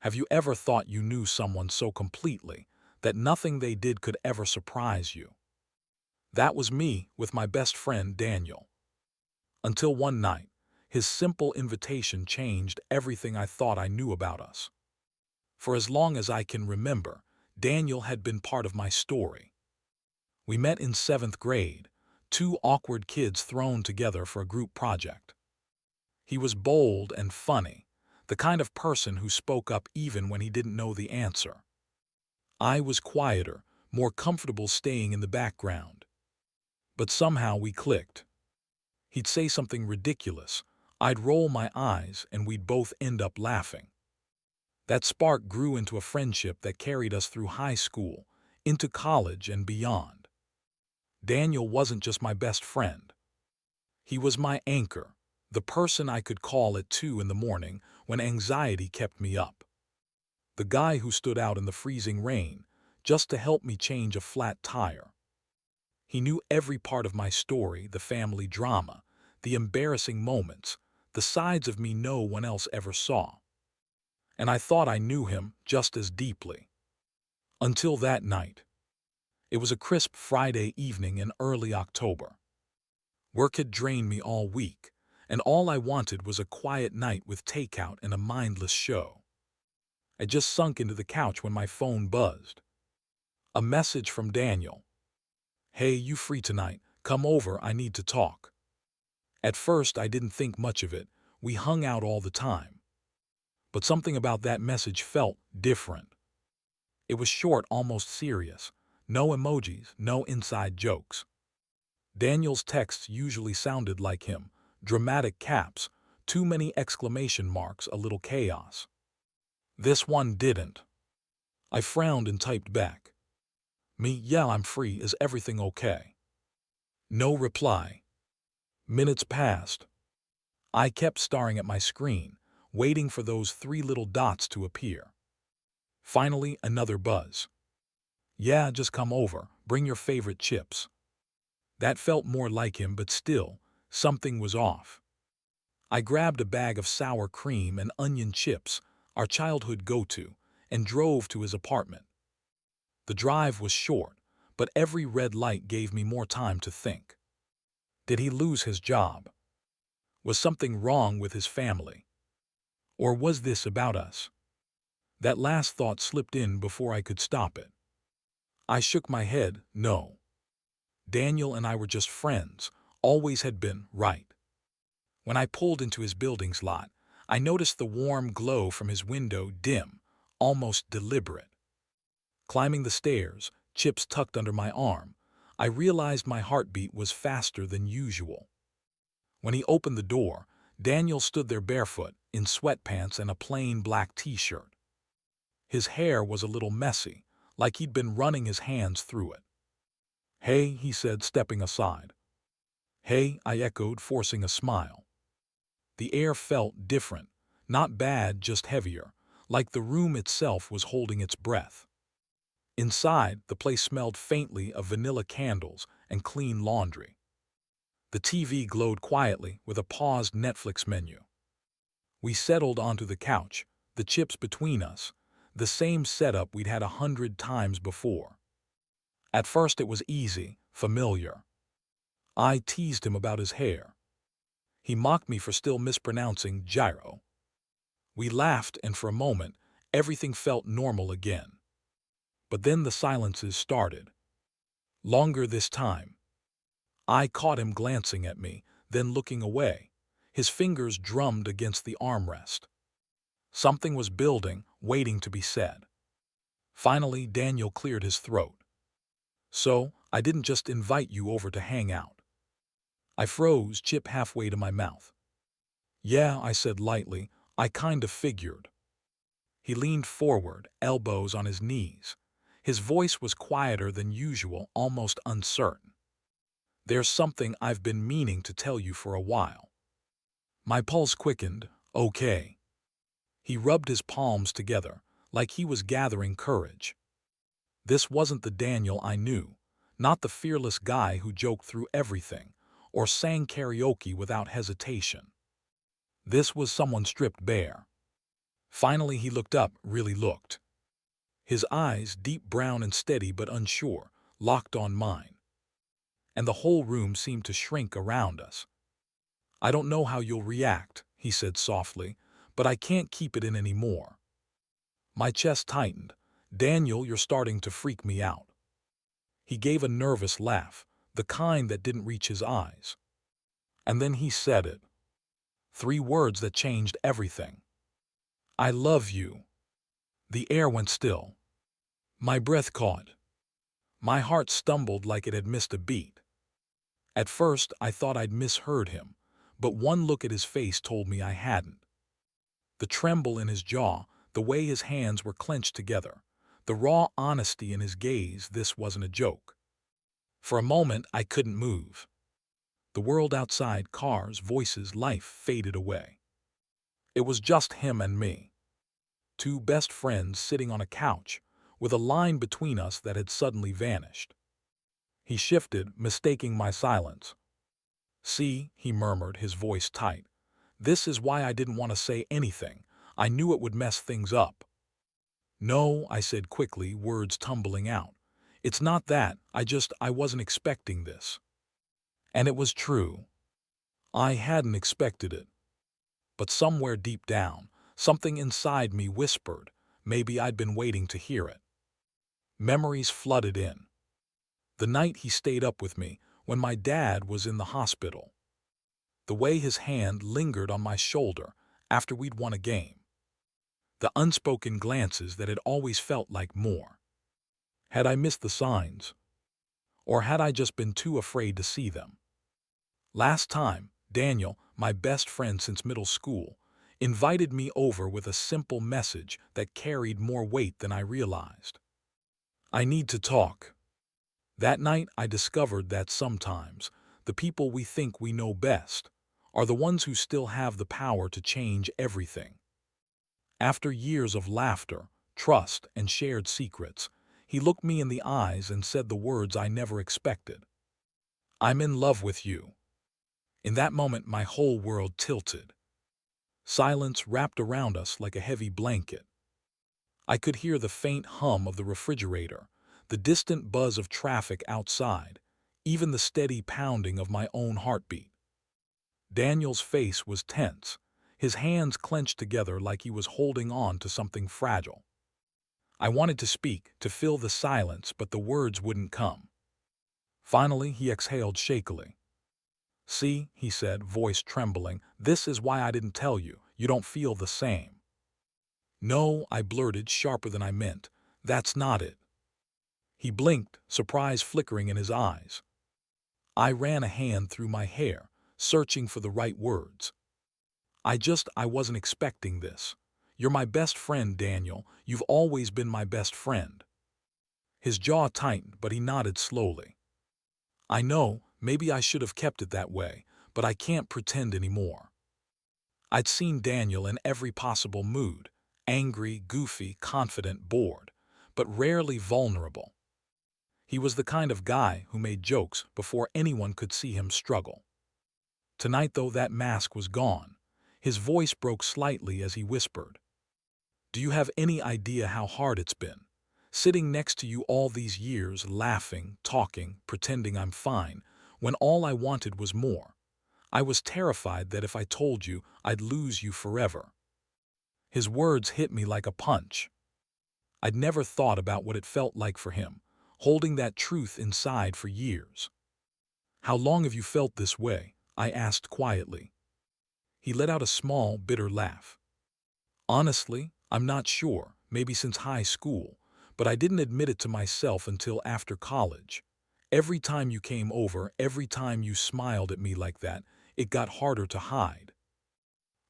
Have you ever thought you knew someone so completely that nothing they did could ever surprise you? That was me with my best friend Daniel. Until one night, his simple invitation changed everything I thought I knew about us. For as long as I can remember, Daniel had been part of my story. We met in seventh grade, two awkward kids thrown together for a group project. He was bold and funny, the kind of person who spoke up even when he didn't know the answer. I was quieter, more comfortable staying in the background. But somehow we clicked. He'd say something ridiculous, I'd roll my eyes, and we'd both end up laughing. That spark grew into a friendship that carried us through high school, into college and beyond. Daniel wasn't just my best friend. He was my anchor, the person I could call at 2 in the morning when anxiety kept me up. The guy who stood out in the freezing rain just to help me change a flat tire. He knew every part of my story, the family drama, the embarrassing moments, the sides of me no one else ever saw. And I thought I knew him just as deeply. Until that night. It was a crisp Friday evening in early October. Work had drained me all week, and all I wanted was a quiet night with takeout and a mindless show. I just sunk into the couch when my phone buzzed. A message from Daniel. "Hey, you free tonight? Come over, I need to talk." At first, I didn't think much of it. We hung out all the time. But something about that message felt different. It was short, almost serious. No emojis, no inside jokes. Daniel's texts usually sounded like him, dramatic caps, too many exclamation marks, a little chaos. This one didn't. I frowned and typed back. "Me, yeah, I'm free. Is everything okay?" No reply. Minutes passed. I kept staring at my screen, waiting for those three little dots to appear. Finally, another buzz. "Yeah, just come over. Bring your favorite chips." That felt more like him, but still, something was off. I grabbed a bag of sour cream and onion chips, our childhood go-to, and drove to his apartment. The drive was short, but every red light gave me more time to think. Did he lose his job? Was something wrong with his family? Or was this about us? That last thought slipped in before I could stop it. I shook my head, no. Daniel and I were just friends, always had been, right. When I pulled into his building's lot, I noticed the warm glow from his window, dim, almost deliberate. Climbing the stairs, chips tucked under my arm, I realized my heartbeat was faster than usual. When he opened the door, Daniel stood there barefoot, in sweatpants and a plain black t-shirt. His hair was a little messy, like he'd been running his hands through it. "Hey," he said, stepping aside. "Hey," I echoed, forcing a smile. The air felt different, not bad, just heavier, like the room itself was holding its breath. Inside, the place smelled faintly of vanilla candles and clean laundry. The TV glowed quietly with a paused Netflix menu. We settled onto the couch, the chips between us, the same setup we'd had 100 times before. At first it was easy, familiar. I teased him about his hair. He mocked me for still mispronouncing gyro. We laughed, and for a moment, everything felt normal again. But then the silences started. Longer this time. I caught him glancing at me, then looking away. His fingers drummed against the armrest. Something was building, waiting to be said. Finally, Daniel cleared his throat. "So, I didn't just invite you over to hang out." I froze, chip halfway to my mouth. "Yeah," I said lightly, "I kind of figured." He leaned forward, elbows on his knees. His voice was quieter than usual, almost uncertain. "There's something I've been meaning to tell you for a while." My pulse quickened. "Okay." He rubbed his palms together, like he was gathering courage. This wasn't the Daniel I knew, not the fearless guy who joked through everything, or sang karaoke without hesitation. This was someone stripped bare. Finally, he looked up, really looked. His eyes, deep brown and steady but unsure, locked on mine. And the whole room seemed to shrink around us. "I don't know how you'll react," he said softly, "but I can't keep it in anymore." My chest tightened. "Daniel, you're starting to freak me out." He gave a nervous laugh, the kind that didn't reach his eyes. And then he said it. 3 words that changed everything. "I love you." The air went still. My breath caught. My heart stumbled like it had missed a beat. At first, I thought I'd misheard him, but one look at his face told me I hadn't. The tremble in his jaw, the way his hands were clenched together, the raw honesty in his gaze, this wasn't a joke. For a moment, I couldn't move. The world outside, cars, voices, life faded away. It was just him and me. 2 best friends sitting on a couch, with a line between us that had suddenly vanished. He shifted, mistaking my silence. "See," he murmured, his voice tight. "This is why I didn't want to say anything. I knew it would mess things up." "No," I said quickly, words tumbling out. "It's not that. I wasn't expecting this." And it was true. I hadn't expected it. But somewhere deep down, something inside me whispered, maybe I'd been waiting to hear it. Memories flooded in. The night he stayed up with me, when my dad was in the hospital. The way his hand lingered on my shoulder after we'd won a game. The unspoken glances that had always felt like more. Had I missed the signs? Or had I just been too afraid to see them? Last time, Daniel, my best friend since middle school, invited me over with a simple message that carried more weight than I realized. "I need to talk." That night I discovered that sometimes the people we think we know best are the ones who still have the power to change everything. After years of laughter, trust, and shared secrets, he looked me in the eyes and said the words I never expected. "I'm in love with you." In that moment my whole world tilted. Silence wrapped around us like a heavy blanket. I could hear the faint hum of the refrigerator, the distant buzz of traffic outside, even the steady pounding of my own heartbeat. Daniel's face was tense, his hands clenched together like he was holding on to something fragile. I wanted to speak, to fill the silence, but the words wouldn't come. Finally, he exhaled shakily. "See," he said, voice trembling, "this is why I didn't tell you. You don't feel the same." "No," I blurted, sharper than I meant. "That's not it." He blinked, surprise flickering in his eyes. I ran a hand through my hair, searching for the right words. I wasn't expecting this. You're my best friend, Daniel. You've always been my best friend." His jaw tightened, but he nodded slowly. "I know, maybe I should have kept it that way, but I can't pretend anymore." I'd seen Daniel in every possible mood, angry, goofy, confident, bored, but rarely vulnerable. He was the kind of guy who made jokes before anyone could see him struggle. Tonight, though, that mask was gone. His voice broke slightly as he whispered, "Do you have any idea how hard it's been? Sitting next to you all these years, laughing, talking, pretending I'm fine, when all I wanted was more. I was terrified that if I told you, I'd lose you forever." His words hit me like a punch. I'd never thought about what it felt like for him, holding that truth inside for years. "How long have you felt this way?" I asked quietly. He let out a small, bitter laugh. "Honestly, I'm not sure, maybe since high school, but I didn't admit it to myself until after college. Every time you came over, every time you smiled at me like that, it got harder to hide."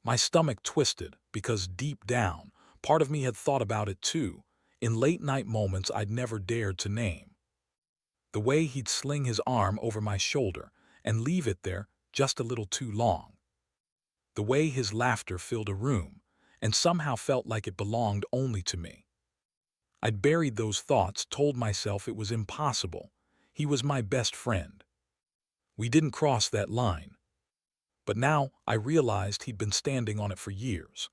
My stomach twisted because deep down, part of me had thought about it too, in late-night moments I'd never dared to name. The way he'd sling his arm over my shoulder and leave it there just a little too long. The way his laughter filled a room and somehow felt like it belonged only to me. I'd buried those thoughts, told myself it was impossible. He was my best friend. We didn't cross that line. But now I realized he'd been standing on it for years.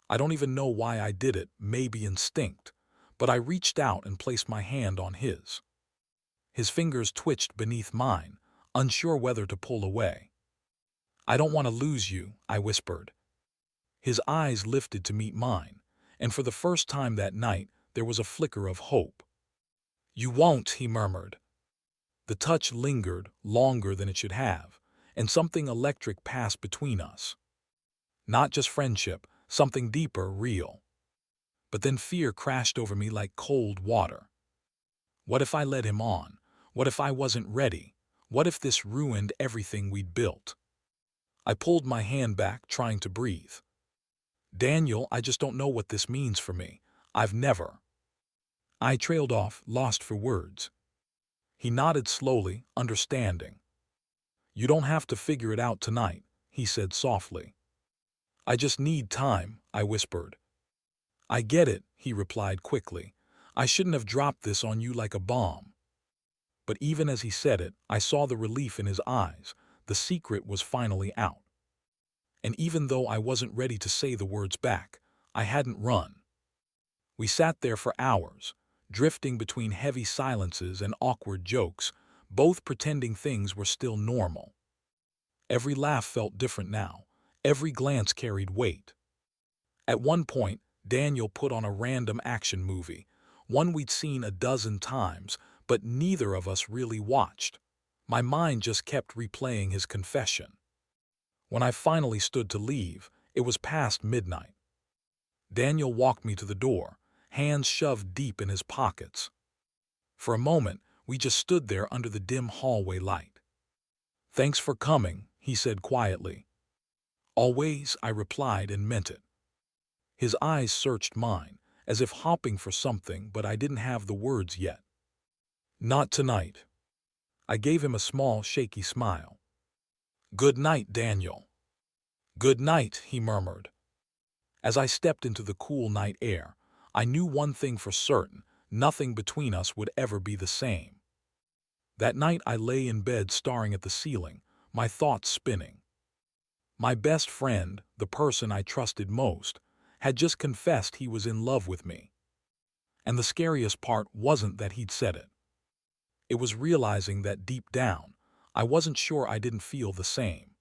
I don't even know why I did it, maybe instinct, but I reached out and placed my hand on his. His fingers twitched beneath mine, unsure whether to pull away. "I don't want to lose you," I whispered. His eyes lifted to meet mine, and for the first time that night there was a flicker of hope. "You won't," he murmured. The touch lingered longer than it should have, and something electric passed between us. Not just friendship, something deeper, real. But then fear crashed over me like cold water. What if I led him on? What if I wasn't ready? What if this ruined everything we'd built? I pulled my hand back, trying to breathe. "Daniel, I just don't know what this means for me. I've never." I trailed off, lost for words. He nodded slowly, understanding. "You don't have to figure it out tonight," he said softly. "I just need time," I whispered. "I get it," he replied quickly. "I shouldn't have dropped this on you like a bomb." But even as he said it, I saw the relief in his eyes. The secret was finally out. And even though I wasn't ready to say the words back, I hadn't run. We sat there for hours, drifting between heavy silences and awkward jokes, both pretending things were still normal. Every laugh felt different now. Every glance carried weight. At one point, Daniel put on a random action movie, one we'd seen a dozen times, but neither of us really watched. My mind just kept replaying his confession. When I finally stood to leave, it was past midnight. Daniel walked me to the door, hands shoved deep in his pockets. For a moment, we just stood there under the dim hallway light. "Thanks for coming," he said quietly. "Always," I replied and meant it. His eyes searched mine, as if hoping for something, but I didn't have the words yet. "Not tonight." I gave him a small, shaky smile. "Good night, Daniel." "Good night," he murmured. As I stepped into the cool night air, I knew one thing for certain: nothing between us would ever be the same. That night I lay in bed staring at the ceiling, my thoughts spinning. My best friend, the person I trusted most, had just confessed he was in love with me. And the scariest part wasn't that he'd said it. It was realizing that deep down, I wasn't sure I didn't feel the same.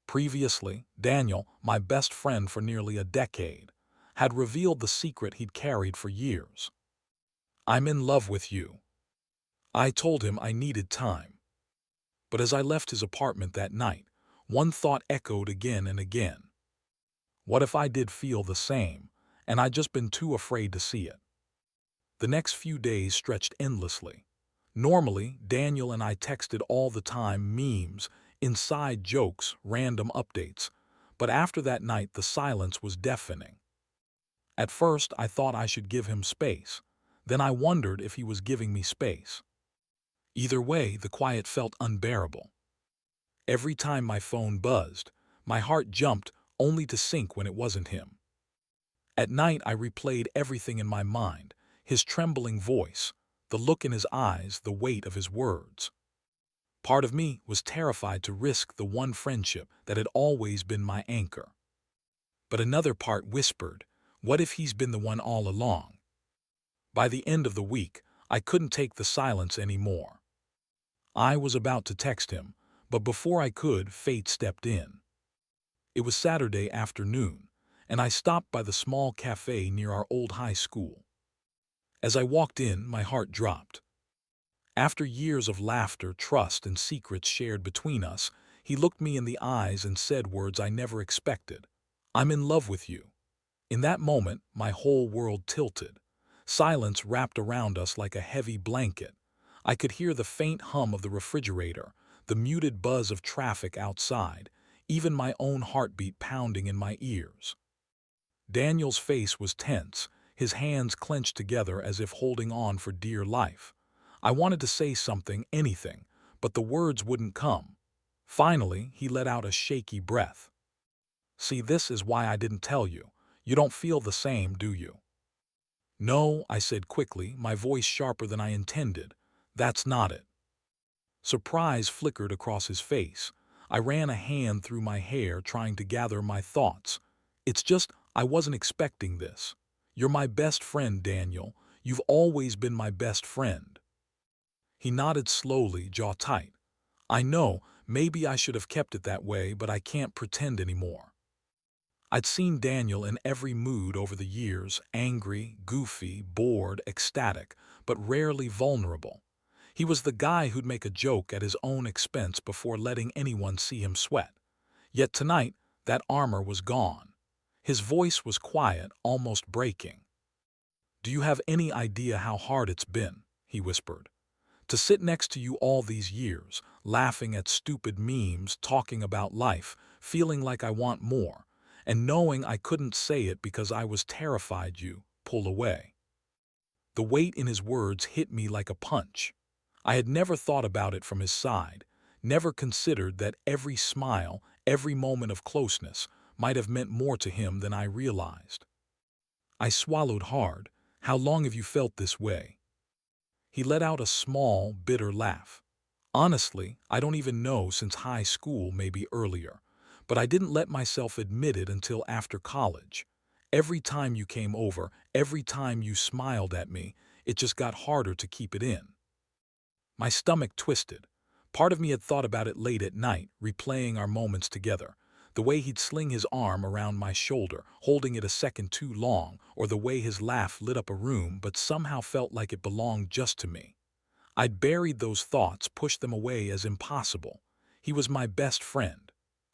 Previously, Daniel, my best friend for nearly a decade, had revealed the secret he'd carried for years. "I'm in love with you." I told him I needed time. But as I left his apartment that night, one thought echoed again and again. What if I did feel the same, and I'd just been too afraid to see it? The next few days stretched endlessly. Normally, Daniel and I texted all the time, memes, inside jokes, random updates. But after that night, the silence was deafening. At first, I thought I should give him space. Then I wondered if he was giving me space. Either way, the quiet felt unbearable. Every time my phone buzzed, my heart jumped, only to sink when it wasn't him. At night, I replayed everything in my mind: his trembling voice, the look in his eyes, the weight of his words. Part of me was terrified to risk the one friendship that had always been my anchor. But another part whispered, what if he's been the one all along? By the end of the week, I couldn't take the silence anymore. I was about to text him, but before I could, fate stepped in. It was Saturday afternoon, and I stopped by the small cafe near our old high school. As I walked in, my heart dropped. After years of laughter, trust, and secrets shared between us, he looked me in the eyes and said words I never expected. "I'm in love with you." In that moment, my whole world tilted. Silence wrapped around us like a heavy blanket. I could hear the faint hum of the refrigerator, the muted buzz of traffic outside, even my own heartbeat pounding in my ears. Daniel's face was tense, his hands clenched together as if holding on for dear life. I wanted to say something, anything, but the words wouldn't come. Finally, he let out a shaky breath. "See, this is why I didn't tell you. You don't feel the same, do you?" "No," I said quickly, my voice sharper than I intended. "That's not it." Surprise flickered across his face. I ran a hand through my hair, trying to gather my thoughts. "It's just, I wasn't expecting this. You're my best friend, Daniel. You've always been my best friend. He nodded slowly, jaw tight. I know, maybe I should have kept it that way, but I can't pretend anymore. I'd seen Daniel in every mood over the years, angry, goofy, bored, ecstatic, but rarely vulnerable. He was the guy who'd make a joke at his own expense before letting anyone see him sweat. Yet tonight, that armor was gone. His voice was quiet, almost breaking. "Do you have any idea how hard it's been?" he whispered. "To sit next to you all these years, laughing at stupid memes, talking about life, feeling like I want more, and knowing I couldn't say it because I was terrified you pull away." The weight in his words hit me like a punch. I had never thought about it from his side, never considered that every smile, every moment of closeness, might have meant more to him than I realized. I swallowed hard. "How long have you felt this way?" He let out a small, bitter laugh. "Honestly, I don't even know, since high school, maybe earlier. But I didn't let myself admit it until after college. Every time you came over, every time you smiled at me, it just got harder to keep it in." My stomach twisted. Part of me had thought about it late at night, replaying our moments together. The way he'd sling his arm around my shoulder, holding it a second too long, or the way his laugh lit up a room but somehow felt like it belonged just to me. I'd buried those thoughts, pushed them away as impossible. He was my best friend.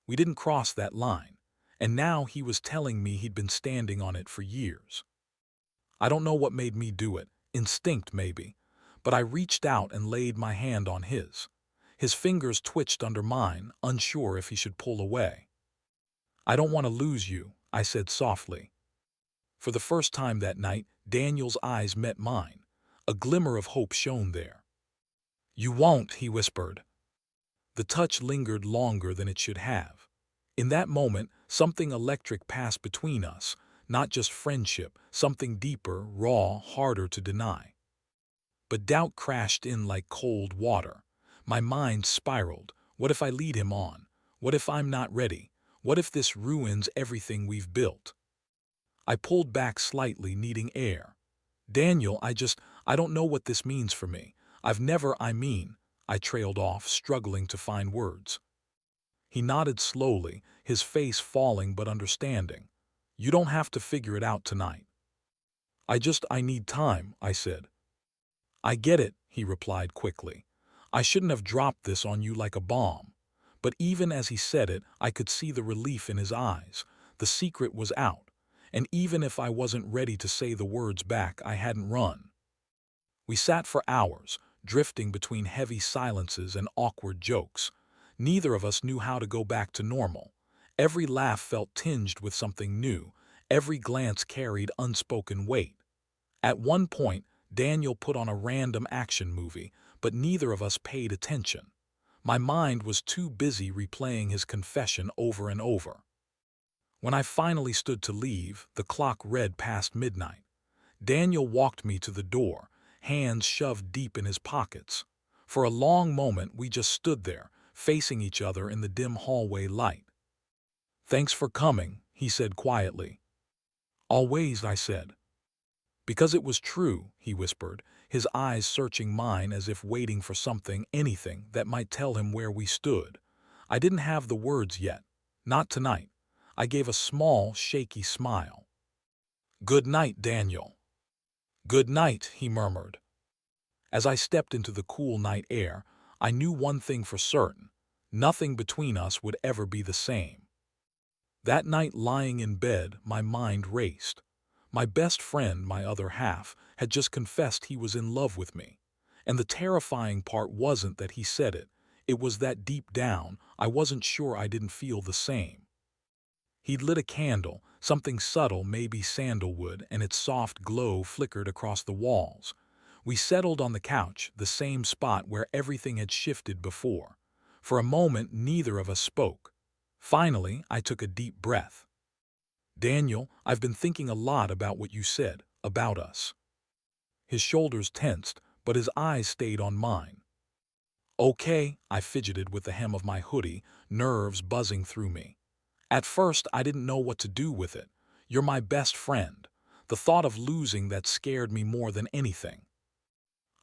We didn't cross that line. And now he was telling me he'd been standing on it for years. I don't know what made me do it, instinct maybe, but I reached out and laid my hand on his. His fingers twitched under mine, unsure if he should pull away. "I don't want to lose you," I said softly. For the first time that night, Daniel's eyes met mine. A glimmer of hope shone there. "You won't," he whispered. The touch lingered longer than it should have. In that moment, something electric passed between us, not just friendship, something deeper, raw, harder to deny. But doubt crashed in like cold water. My mind spiraled. What if I lead him on? What if I'm not ready? What if this ruins everything we've built? I pulled back slightly, needing air. "Daniel, I don't know what this means for me. I trailed off, struggling to find words. He nodded slowly, his face falling but understanding. "You don't have to figure it out tonight." I need time," I said. "I get it," he replied quickly. "I shouldn't have dropped this on you like a bomb." But even as he said it, I could see the relief in his eyes. The secret was out, and even if I wasn't ready to say the words back, I hadn't run. We sat for hours, drifting between heavy silences and awkward jokes. Neither of us knew how to go back to normal. Every laugh felt tinged with something new. Every glance carried unspoken weight. At one point, Daniel put on a random action movie, but neither of us paid attention. My mind was too busy replaying his confession over and over. When I finally stood to leave, the clock read past midnight. Daniel walked me to the door, hands shoved deep in his pockets. For a long moment, we just stood there, facing each other in the dim hallway light. "Thanks for coming," he said quietly. "Always," I said. "Because it was true," he whispered, his eyes searching mine as if waiting for something, anything, that might tell him where we stood. I didn't have the words yet. Not tonight. I gave a small, shaky smile. "Good night, Daniel." "Good night," he murmured. As I stepped into the cool night air, I knew one thing for certain. Nothing between us would ever be the same. That night, lying in bed, my mind raced. My best friend, my other half, had just confessed he was in love with me. And the terrifying part wasn't that he said it. It was that deep down, I wasn't sure I didn't feel the same. He'd lit a candle, something subtle, maybe sandalwood, and its soft glow flickered across the walls. We settled on the couch, the same spot where everything had shifted before. For a moment, neither of us spoke. Finally, I took a deep breath. "Daniel, I've been thinking a lot about what you said, about us." His shoulders tensed, but his eyes stayed on mine. "Okay," I fidgeted with the hem of my hoodie, nerves buzzing through me. "At first, I didn't know what to do with it. You're my best friend. The thought of losing that scared me more than anything.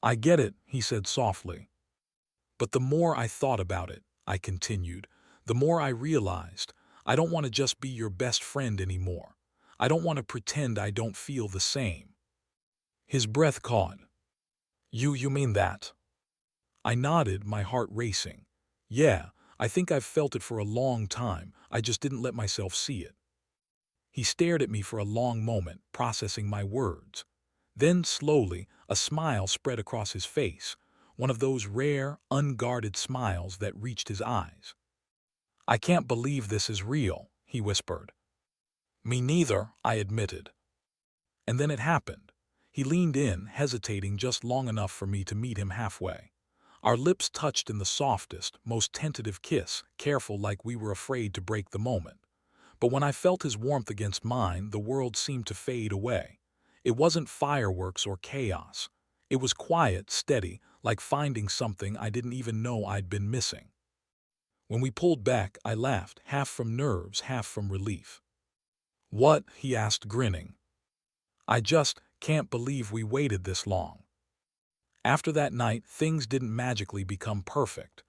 I get it, he said softly. But the more I thought about it, I continued, the more I realized I don't want to just be your best friend anymore. I don't want to pretend I don't feel the same. His breath caught. You mean that? I nodded, my heart racing. Yeah, I think I've felt it for a long time. I just didn't let myself see it. He stared at me for a long moment, processing my words. Then, slowly, a smile spread across his face, one of those rare, unguarded smiles that reached his eyes. I can't believe this is real, he whispered. Me neither, I admitted. And then it happened. He leaned in, hesitating just long enough for me to meet him halfway. Our lips touched in the softest, most tentative kiss, careful like we were afraid to break the moment. But when I felt his warmth against mine, the world seemed to fade away. It wasn't fireworks or chaos. It was quiet, steady, like finding something I didn't even know I'd been missing. When we pulled back, I laughed, half from nerves, half from relief. What? He asked, grinning. I just can't believe we waited this long. After that night, things didn't magically become perfect.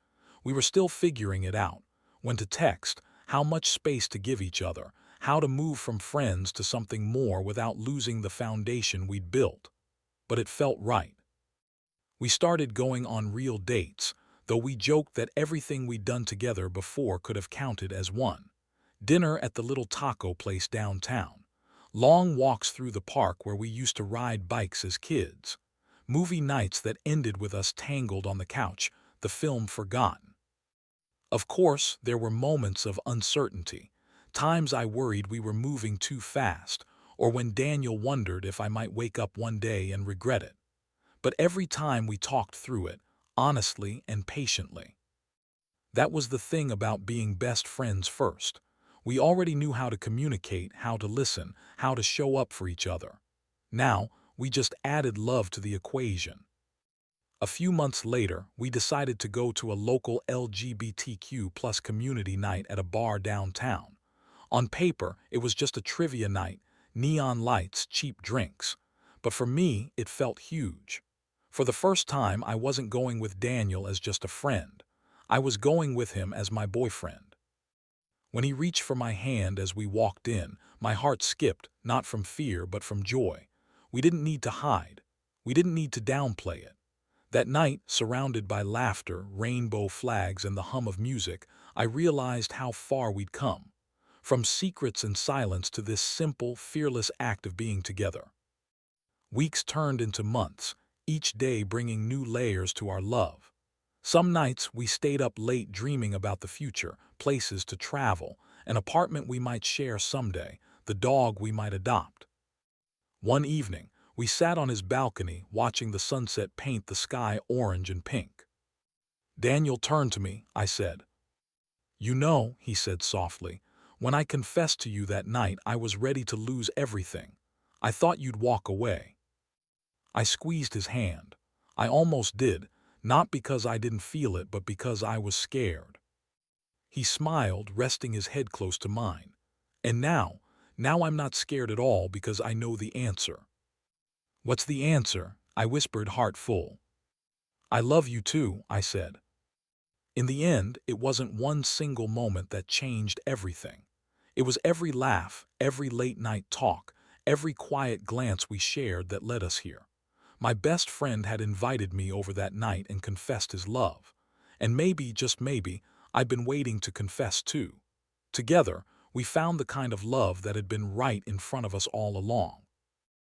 We were still figuring it out. When to text, how much space to give each other, how to move from friends to something more without losing the foundation we'd built. But it felt right. We started going on real dates, though we joked that everything we'd done together before could have counted as one. Dinner at the little taco place downtown. Long walks through the park where we used to ride bikes as kids. Movie nights that ended with us tangled on the couch, the film forgotten. Of course, there were moments of uncertainty. Times I worried we were moving too fast, or when Daniel wondered if I might wake up one day and regret it. But every time we talked through it, honestly and patiently. That was the thing about being best friends first. We already knew how to communicate, how to listen, how to show up for each other. Now, we just added love to the equation. A few months later, we decided to go to a local LGBTQ plus community night at a bar downtown. On paper, it was just a trivia night, neon lights, cheap drinks. But for me, it felt huge. For the first time, I wasn't going with Daniel as just a friend. I was going with him as my boyfriend. When he reached for my hand as we walked in, my heart skipped, not from fear but from joy. We didn't need to hide. We didn't need to downplay it. That night, surrounded by laughter, rainbow flags, and the hum of music, I realized how far we'd come. From secrets and silence to this simple, fearless act of being together. Weeks turned into months, each day bringing new layers to our love. Some nights we stayed up late dreaming about the future, places to travel, an apartment we might share someday, the dog we might adopt. One evening, we sat on his balcony watching the sunset paint the sky orange and pink. Daniel turned to me, I said. You know, he said softly, when I confessed to you that night I was ready to lose everything. I thought you'd walk away. I squeezed his hand. I almost did, not because I didn't feel it, but because I was scared. He smiled, resting his head close to mine. And now I'm not scared at all because I know the answer. What's the answer? I whispered, heart full. I love you too, I said. In the end, it wasn't one single moment that changed everything. It was every laugh, every late-night talk, every quiet glance we shared that led us here. My best friend had invited me over that night and confessed his love. And maybe, just maybe, I'd been waiting to confess too. Together, we found the kind of love that had been right in front of us all along.